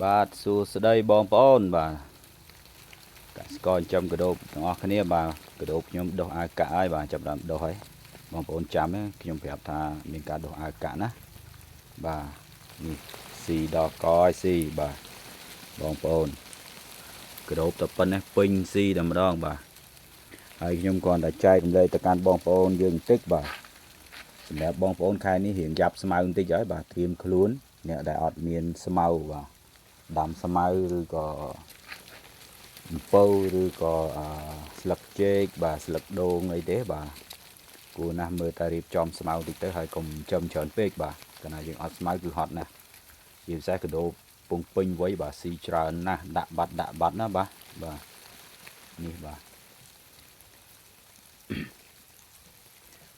បាទសួស្តីបងប្អូនបាទកសិករចិញ្ចឹមកដោបទាំងអស់គ្នាបាទកដោបខ្ញុំដុះអាវកាក់ហើយបាទចាប់ដើមដុះហើយបងប្អូនចាំខ្ញុំប្រាប់ថាមានការដុះអាវកាក់ណាបាទនេះស៊ីដល់កឲ្យស៊ីបាទបងប្អូនកដោបតែប៉ុណ្ណេះពេញស៊ីតែម្ដងបាទហើយខ្ញុំគ្រាន់តែចែករំលែកទៅកាន់បងប្អូនយើងបន្តិចបាទសម្រាប់បងប្អូនខែនេះរៀងយ៉ាប់ស្មៅបន្តិចហើយបាទត្រៀមខ្លួនអ្នកដែលអត់មានស្មៅបាទដាំស្មៅឬក៏អំពៅឬក៏ស្លឹកចេកបាទស្លឹកដូងអីទេបាទគួរណាស់មើលតែរៀបចំស្មៅតិចទៅហើយកុំចំច្រើនពេកបាទកាលណាយើងអត់ស្មៅគឺហត់ណាស់ជាពិសេសកដោពងពេញវ័យបាទស៊ីច្រើនណាស់ដាក់បាត់ណាបាទនេះបាទ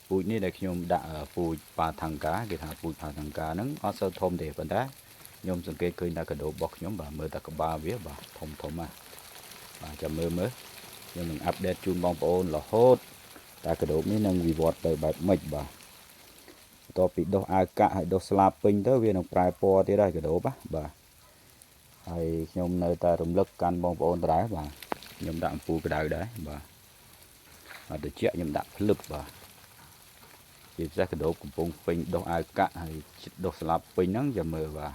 ពូជនេះដែលខ្ញុំដាក់ពូជប៉ាថង្កាគេថាពូជប៉ាថង្កាហ្នឹងអត់សូវធំទេប៉ុន្តែខ្ញុំសង្កេតឃើញថាកដោរបស់ខ្ញុំបាទមើលតែក្បាលវាបាទធំណាស់បាទចាំមើលខ្ញុំនឹងអាប់ដេតជូនបងប្អូនរហូតតែកដោបនេះនឹងវិវត្តទៅបែបម៉េចបាទបន្ទាប់ពីដុសអាវកាក់ហើយដុសស្លាបពេញទៅវានឹងប្រែពណ៌ទៀតហើយកដោបបាទហើយខ្ញុំនៅតែរំលឹកកាន់បងប្អូនដដែលបាទខ្ញុំដាក់អំពូលក្តៅដែរបាទអត់ត្រជាក់ខ្ញុំដាក់ភ្លឹបបាទជាពិសេសកដោបកំពុងពេញដុសអាវកាក់ហើយដុសស្លាបពេញហ្នឹងចាំមើលបាទ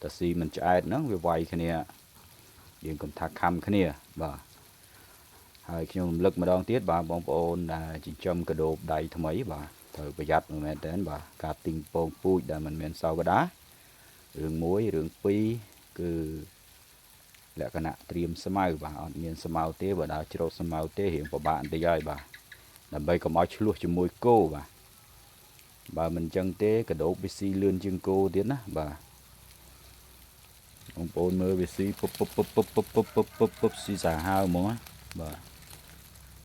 តាស៊ីមិនឆ្អែតហ្នឹងវាវាយគ្នាយើងកុំថាខំគ្នាបាទហើយខ្ញុំរំលឹកម្ដងទៀតបាទបងប្អូនដែលចិញ្ចឹមកដោបដៃថ្មីបាទត្រូវប្រយ័ត្នមែនតើបាទការទិញពងពូជដែលមិនមានសវតារឿង1រឿង2គឺលក្ខណៈត្រៀមស្មៅបាទអត់មានស្មៅទេបើដើរច្រូតស្មៅទេរៀងពិបាកបន្តិចហើយបាទដើម្បីកុំឲ្យឆ្លោះជាមួយគោបាទបើមិនអញ្ចឹងទេកដោបវាស៊ីលឿនជាងគោទៀតណាបាទបងប្អូនមើលវាស៊ីពុបស៊ីសាហាវហ្មងបាទ